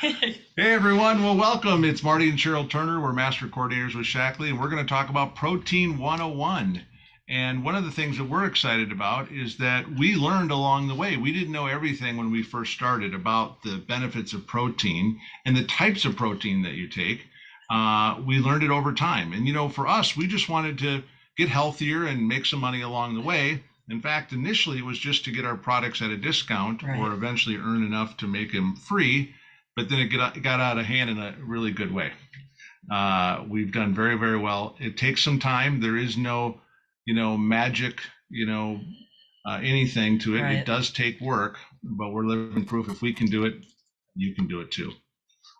Hey everyone, well welcome. It's Marty and Cheryl Turner. We're master coordinators with Shackley, and we're going to talk about Protein 101. And one of the things that we're excited about is that we learned along the way. We didn't know everything when we first started about the benefits of protein and the types of protein that you take. We learned it over time. And for us, we just wanted to get healthier and make some money along the way. In fact, initially it was just to get our products at a discount or eventually earn enough to make them free, but then it got out of hand in a really good way. We've done very, very well. It takes some time. There is no, magic, anything to it. Right. It does take work, but we're living proof. If we can do it, you can do it too.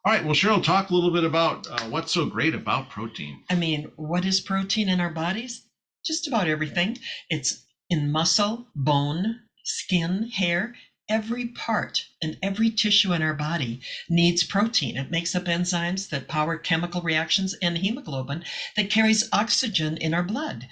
All right. Well, Cheryl, talk a little bit about what's so great about protein. I mean, what is protein in our bodies? Just about everything. It's in muscle, bone, skin, hair. Every part and every tissue in our body needs protein. It makes up enzymes that power chemical reactions and hemoglobin that carries oxygen in our blood.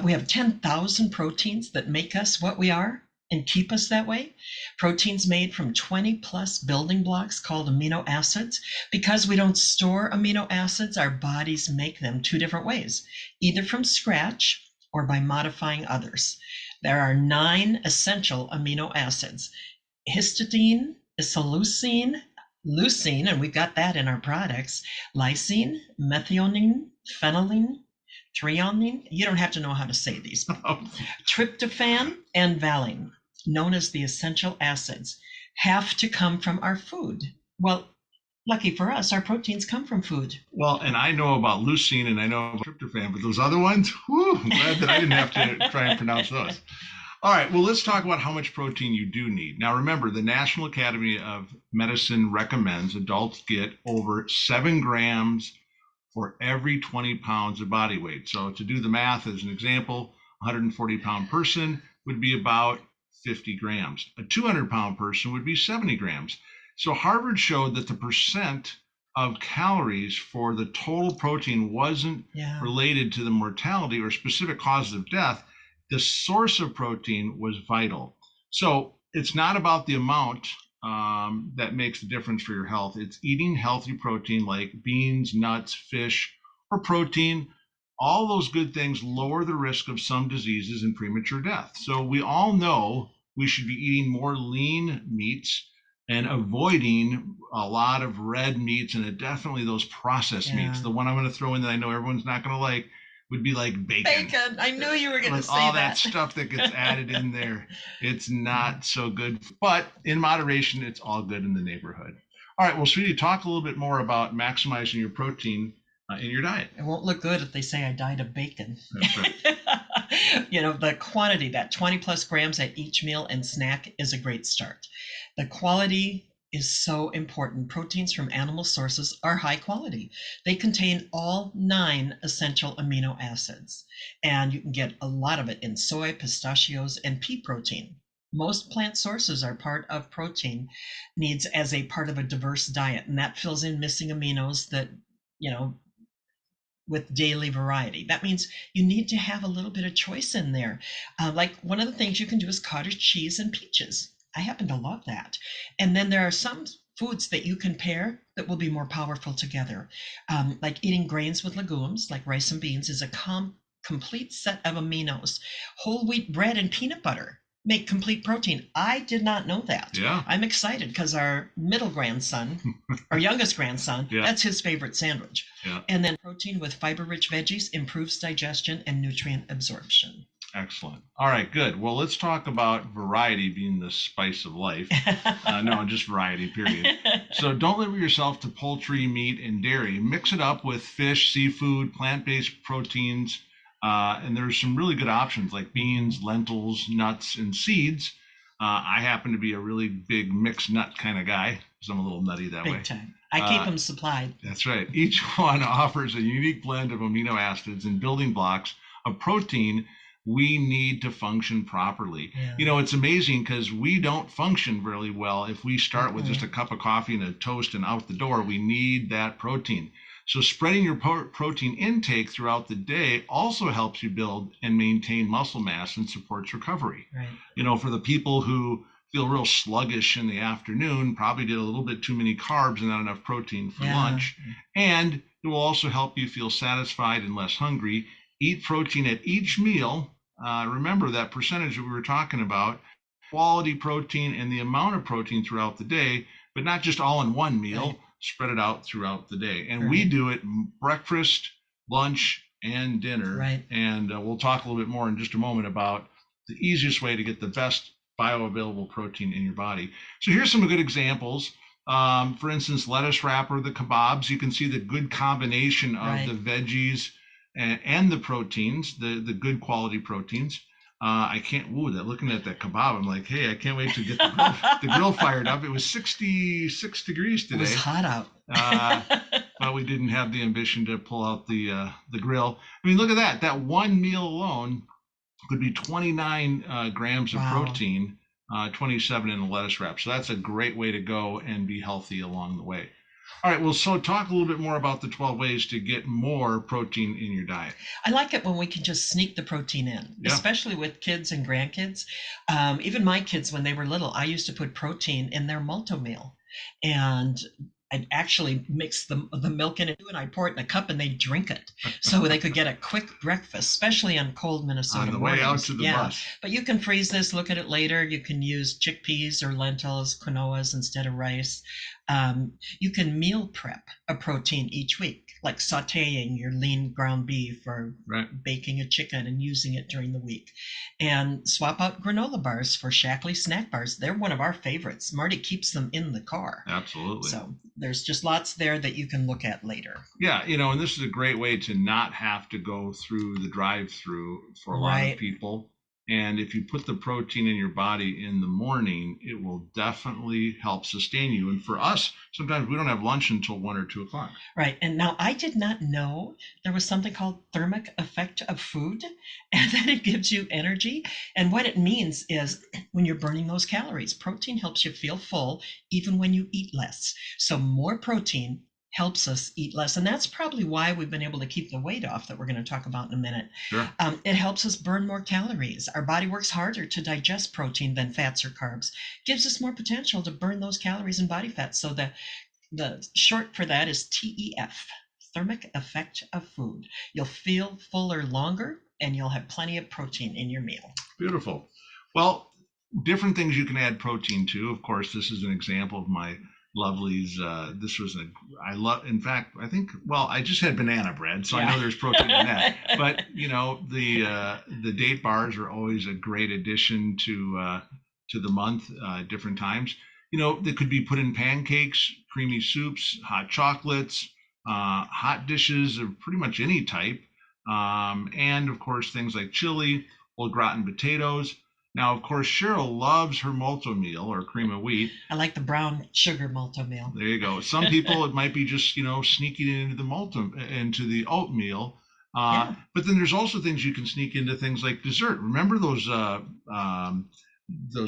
We have 10,000 proteins that make us what we are and keep us that way. Proteins made from 20 plus building blocks called amino acids. Because we don't store amino acids, our bodies make them two different ways, either from scratch or by modifying others. There are 9 essential amino acids: histidine, isoleucine, leucine, and we've got that in our products, lysine, methionine, phenylalanine, threonine. You don't have to know how to say these. Tryptophan and valine, known as the essential acids, have to come from our food. Well, lucky for us, our proteins come from food. Well, and I know about leucine and I know about tryptophan, but those other ones, I'm glad that I didn't have to try and pronounce those. All right, well, let's talk about how much protein you do need. Now, remember, the National Academy of Medicine recommends adults get over 7 grams for every 20 pounds of body weight. So to do the math, as an example, a 140-pound person would be about 50 grams. A 200-pound person would be 70 grams. So Harvard showed that the percent of calories for the total protein wasn't related to the mortality or specific causes of death. The source of protein was vital. So it's not about the amount that makes the difference for your health. It's eating healthy protein like beans, nuts, fish, or protein. All those good things lower the risk of some diseases and premature death. So we all know we should be eating more lean meats and avoiding a lot of red meats and definitely those processed meats. The one I'm going to throw in that I know everyone's not going to like would be like bacon. Bacon. I knew you were going to say all that stuff that gets added in there. It's not so good, but in moderation, it's all good in the neighborhood. All right, well, sweetie, talk a little bit more about maximizing your protein in your diet. It won't look good if they say I died of bacon. That's right. The quantity, that 20 plus grams at each meal and snack, is a great start. The quality is so important. Proteins from animal sources are high quality. They contain all 9 essential amino acids, and you can get a lot of it in soy, pistachios, and pea protein. Most plant sources are part of protein needs as a part of a diverse diet, and that fills in missing aminos that, with daily variety. That means you need to have a little bit of choice in there. Like one of the things you can do is cottage cheese and peaches. I happen to love that. And then there are some foods that you can pair that will be more powerful together. Like eating grains with legumes, like rice and beans, is a complete set of aminos. Whole wheat bread and peanut butter make complete protein. I did not know that. Yeah. I'm excited because our middle grandson, our youngest grandson, that's his favorite sandwich. Yeah. And then protein with fiber-rich veggies improves digestion and nutrient absorption. Excellent. All right, good. Well, let's talk about variety being the spice of life. No, just variety, period. So don't limit yourself to poultry, meat, and dairy. Mix it up with fish, seafood, plant-based proteins, and there's some really good options like beans, lentils, nuts, and seeds. I happen to be a really big mixed nut kind of guy because I'm a little nutty that way. Big time. I keep them supplied. That's right. Each one offers a unique blend of amino acids and building blocks of protein we need to function properly. Yeah. It's amazing because we don't function really well if we start with just a cup of coffee and a toast and out the door. We need that protein. So spreading your protein intake throughout the day also helps you build and maintain muscle mass and supports recovery. Right. For the people who feel real sluggish in the afternoon, probably did a little bit too many carbs and not enough protein for Yeah. lunch. And it will also help you feel satisfied and less hungry. Eat protein at each meal. Remember that percentage that we were talking about, quality protein and the amount of protein throughout the day, but not just all in one meal. Right. Spread it out throughout the day. And we Right. do it breakfast, lunch, and dinner. Right. And we'll talk a little bit more in just a moment about the easiest way to get the best bioavailable protein in your body. So here's some good examples. For instance, lettuce wrapper, the kebabs. You can see the good combination of Right. the veggies and the proteins, the good quality proteins. I can't. Ooh, that looking at that kebab, I'm like, hey, I can't wait to get the grill fired up. It was 66 degrees It was today, hot out. but we didn't have the ambition to pull out the grill. I mean, look at that. That one meal alone could be 29 grams of Wow. protein, 27 in a lettuce wrap. So that's a great way to go and be healthy along the way. All right, well, so talk a little bit more about the 12 ways to get more protein in your diet. I like it when we can just sneak the protein in, Yeah. especially with kids and grandkids. Even my kids, when they were little, I used to put protein in their Multi-Meal. And I'd actually mix the milk in it and I'd pour it in a cup and they'd drink it. So they could get a quick breakfast, especially on cold Minnesota On the mornings. way out to the bus. But you can freeze this, look at it later. You can use chickpeas or lentils, quinoas instead of rice. You can meal prep a protein each week, like sauteing your lean ground beef or Right. baking a chicken and using it during the week. And swap out granola bars for Shaklee snack bars. They're one of our favorites. Marty keeps them in the car. Absolutely. So there's just lots there that you can look at later. Yeah, and this is a great way to not have to go through the drive-through for a lot Right. of people. And if you put the protein in your body in the morning, it will definitely help sustain you. And for us, sometimes we don't have lunch until 1 or 2 o'clock. Right. And now I did not know there was something called thermic effect of food and that it gives you energy. And what it means is when you're burning those calories, protein helps you feel full even when you eat less. So more protein helps us eat less. And that's probably why we've been able to keep the weight off that we're going to talk about in a minute. Sure. It helps us burn more calories. Our body works harder to digest protein than fats or carbs. Gives us more potential to burn those calories and body fat. So the short for that is TEF, thermic effect of food. You'll feel fuller longer and you'll have plenty of protein in your meal. Beautiful. Well, different things you can add protein to. Of course, this is an example of my lovelies. This was in fact, I think, well, I just had banana bread, so I know there's protein in that. But, the date bars are always a great addition to the month, different times. They could be put in pancakes, creamy soups, hot chocolates, hot dishes of pretty much any type. And of course, things like chili, au gratin potatoes. Now, of course, Cheryl loves her Multi-Meal or cream of wheat. I like the brown sugar Multi-Meal. There you go. Some people, it might be just, sneaking it into the oatmeal. But then there's also things you can sneak into things like dessert. Remember those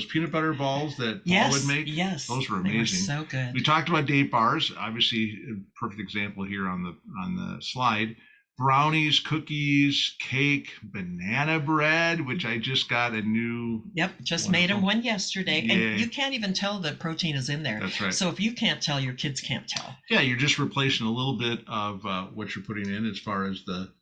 peanut butter balls that Paul would make? Yes. Those were amazing. They were so good. We talked about date bars. Obviously, a perfect example here on the slide. Brownies, cookies, cake, banana bread, which I just got a new. Yep, just made them one yesterday. Yay. And you can't even tell the protein is in there. That's right. So if you can't tell, your kids can't tell. Yeah, you're just replacing a little bit of what you're putting in as far as the.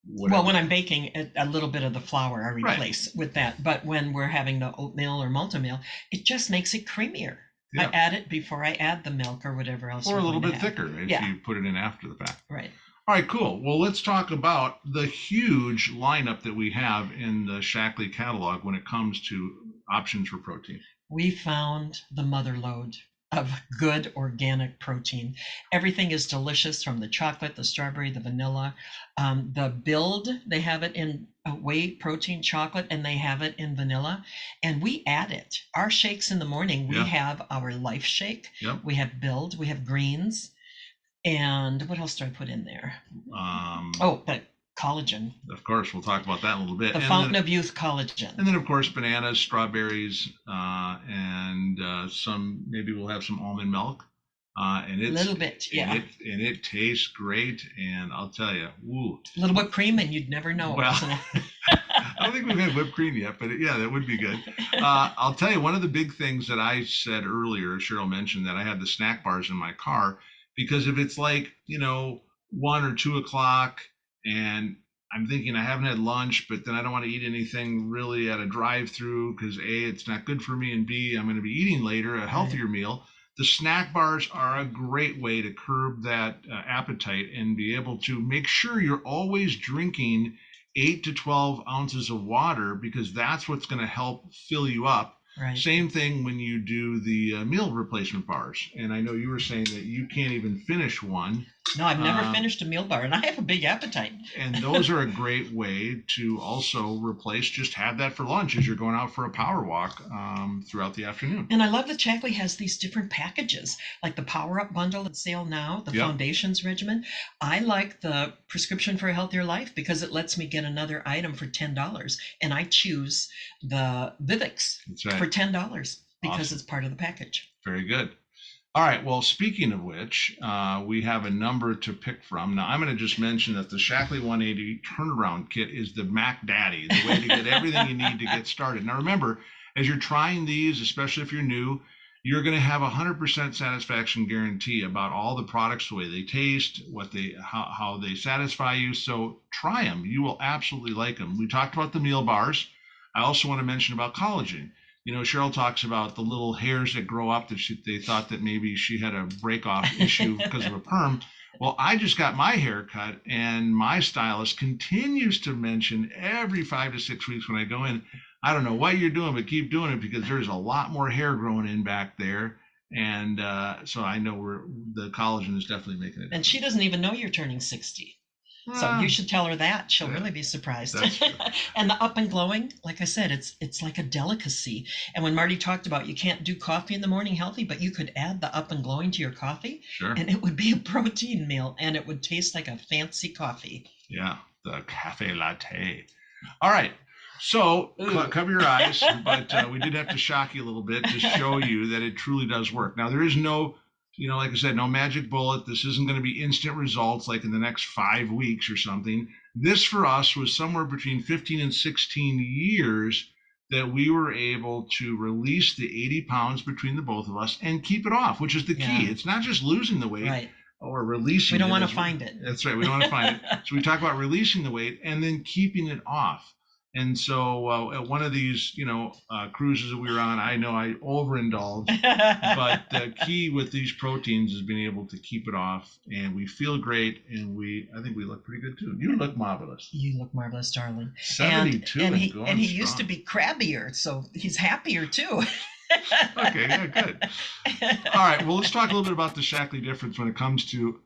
Whatever. Well, when I'm baking, a little bit of the flour I replace with that. But when we're having the oatmeal or Multi-Meal, it just makes it creamier. Yeah. I add it before I add the milk or whatever else. Or a little bit thicker if you put it in after the fact. Right. All right, cool. Well, let's talk about the huge lineup that we have in the Shaklee catalog when it comes to options for protein. We found the mother lode of good organic protein. Everything is delicious, from the chocolate, the strawberry, the vanilla. The Build, they have it in whey protein chocolate and they have it in vanilla. And we add it. Our shakes in the morning, we have our Life Shake. Yep. We have Build, we have greens. And what else do I put in there? The collagen. Of course, we'll talk about that in a little bit. The Fountain of Youth collagen. And then, of course, bananas, strawberries, and some, maybe we'll have some almond milk. And it's, a little bit, yeah. And it tastes great. And I'll tell you, a little whipped cream, and you'd never know. Well, don't think we've had whipped cream yet, but yeah, that would be good. I'll tell you, one of the big things that I said earlier, Cheryl mentioned that I had the snack bars in my car because if it's like, 1 or 2 o'clock and I'm thinking I haven't had lunch, but then I don't want to eat anything really at a drive through because A, it's not good for me, and B, I'm going to be eating later a healthier meal. The snack bars are a great way to curb that appetite and be able to make sure you're always drinking 8 to 12 ounces of water because that's what's going to help fill you up. Right. Same thing when you do the meal replacement bars. And I know you were saying that you can't even finish one. No, I've never finished a meal bar, and I have a big appetite. And those are a great way to also replace, just have that for lunch as you're going out for a power walk throughout the afternoon. And I love that Shaklee has these different packages, like the Power Up Bundle on sale now, the Foundations Regimen. I like the Prescription for a Healthier Life because it lets me get another item for $10, and I choose the Vivix for $10 because it's part of the package. Very good. All right. Well, speaking of which, we have a number to pick from. Now, I'm going to just mention that the Shaklee 180 turnaround kit is the Mac Daddy, the way to get everything you need to get started. Now, remember, as you're trying these, especially if you're new, you're going to have 100% satisfaction guarantee about all the products, the way they taste, how they satisfy you. So try them. You will absolutely like them. We talked about the meal bars. I also want to mention about collagen. Cheryl talks about the little hairs that grow up that they thought that maybe she had a break-off issue because of a perm. Well, I just got my hair cut, and my stylist continues to mention every 5 to 6 weeks when I go in, I don't know what you're doing, but keep doing it because there's a lot more hair growing in back there. And so I know the collagen is definitely making it. And she doesn't even know you're turning 60. So you should tell her that. She'll really be surprised. And the Up and Glowing, like I said, it's like a delicacy. And when Marty talked about you can't do coffee in the morning healthy, but you could add the Up and Glowing to your coffee, and it would be a protein meal, and it would taste like a fancy coffee. Yeah, the cafe latte. All right. So cover your eyes, but we did have to shock you a little bit to show you that it truly does work. Now, there is no like I said, no magic bullet. This isn't going to be instant results like in the next 5 weeks or something. This for us was somewhere between 15 and 16 years that we were able to release the 80 pounds between the both of us and keep it off, which is the key. It's not just losing the weight or releasing it. We don't want to find it. That's right. We don't want to find it. So we talk about releasing the weight and then keeping it off. And so at one of these, cruises that we were on, I know I overindulged, but the key with these proteins is being able to keep it off, and we feel great, and I think we look pretty good too. You look marvelous. You look marvelous, darling. 72 and he strong. Used to be crabbier, so he's happier too. Okay, yeah, good. All right, well, let's talk a little bit about the Shaklee difference when it comes to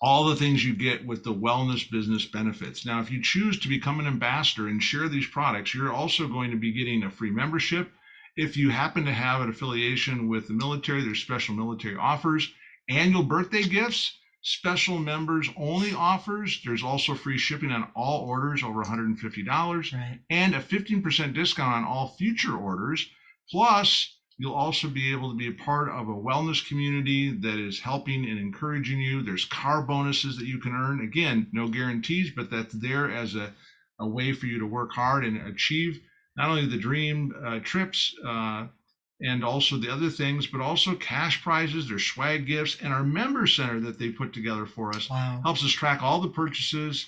all the things you get with the wellness business benefits. Now, if you choose to become an ambassador and share these products, you're also going to be getting a free membership. If you happen to have an affiliation with the military, there's special military offers, annual birthday gifts, special members only offers. There's also free shipping on all orders over $150, and a 15% discount on all future orders. Plus, you'll also be able to be a part of a wellness community that is helping and encouraging you. There's car bonuses that you can earn. Again, no guarantees, but that's there as a way for you to work hard and achieve not only the dream trips and also the other things, but also cash prizes. There's swag gifts, and our member center that they put together for us helps us track all the purchases,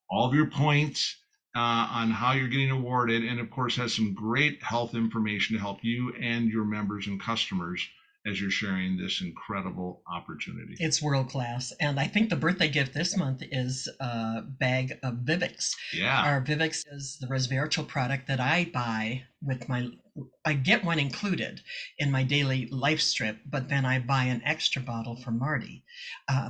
all of your points, on how you're getting awarded, and of course has some great health information to help you and your members and customers as you're sharing this incredible opportunity. It's world class. And I think the birthday gift this month is a bag of Vivix. Yeah. Our Vivix is the resveratrol product that I buy with I get one included in my daily life strip, but then I buy an extra bottle for Marty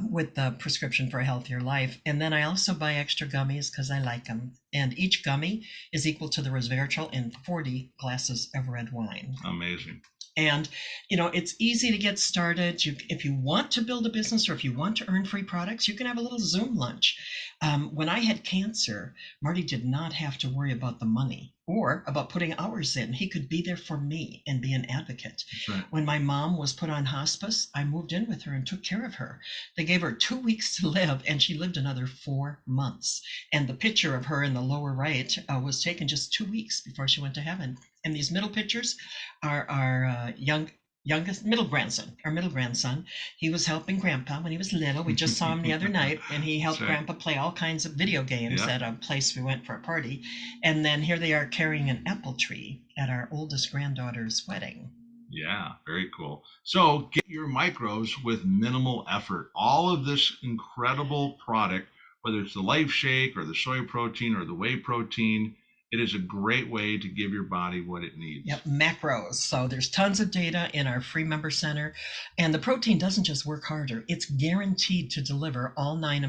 with the Prescription for a Healthier Life. And then I also buy extra gummies because I like them. And each gummy is equal to the resveratrol in 40 glasses of red wine. Amazing. And, it's easy to get started. If you want to build a business or if you want to earn free products, you can have a little Zoom lunch. When I had cancer, Marty did not have to worry about the money or about putting hours in. He could be there for me and be an advocate. That's right. When my mom was put on hospice, I moved in with her and took care of her. They gave her 2 weeks to live, and she lived another 4 months. And the picture of her in the lower right was taken just 2 weeks before she went to heaven. And these middle pictures are our youngest middle grandson. He was helping Grandpa when he was little. We just saw him the other night, and he helped That's right. Grandpa play all kinds of video games Yeah. at a place we went for a party. And then here they are carrying an apple tree at our oldest granddaughter's wedding. Yeah, very cool. So get your micros with minimal effort. All of this incredible product, whether it's the Life Shake or the soy protein or the whey protein, it is a great way to give your body what it needs. Yep, macros. So there's tons of data in our free member center, and the protein doesn't just work harder; it's guaranteed to deliver all 9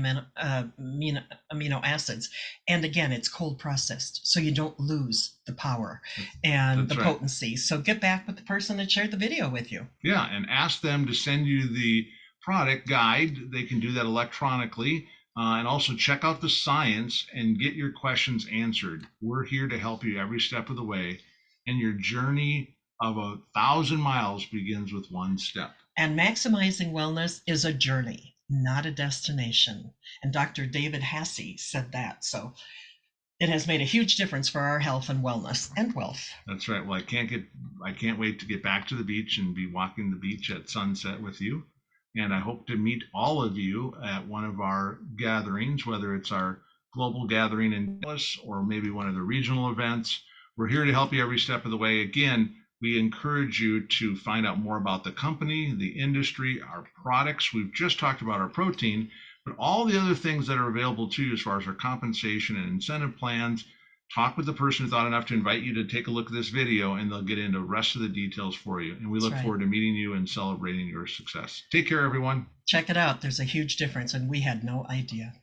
amino acids. And again, it's cold processed, so you don't lose the power and That's the right. potency. So get back with the person that shared the video with you. Yeah, and ask them to send you the product guide. They can do that electronically. And also check out the science and get your questions answered. We're here to help you every step of the way. And your journey of 1,000 miles begins with one step. And maximizing wellness is a journey, not a destination. And Dr. David Hasse said that. So it has made a huge difference for our health and wellness and wealth. That's right. Well, I can't wait to get back to the beach and be walking the beach at sunset with you. And I hope to meet all of you at one of our gatherings, whether it's our global gathering in Dallas or maybe one of the regional events. We're here to help you every step of the way. Again, we encourage you to find out more about the company, the industry, our products. We've just talked about our protein, but all the other things that are available to you as far as our compensation and incentive plans. Talk with the person who thought enough to invite you to take a look at this video, and they'll get into the rest of the details for you. And we look forward to meeting you and celebrating your success. Take care, everyone. Check it out. There's a huge difference, and we had no idea.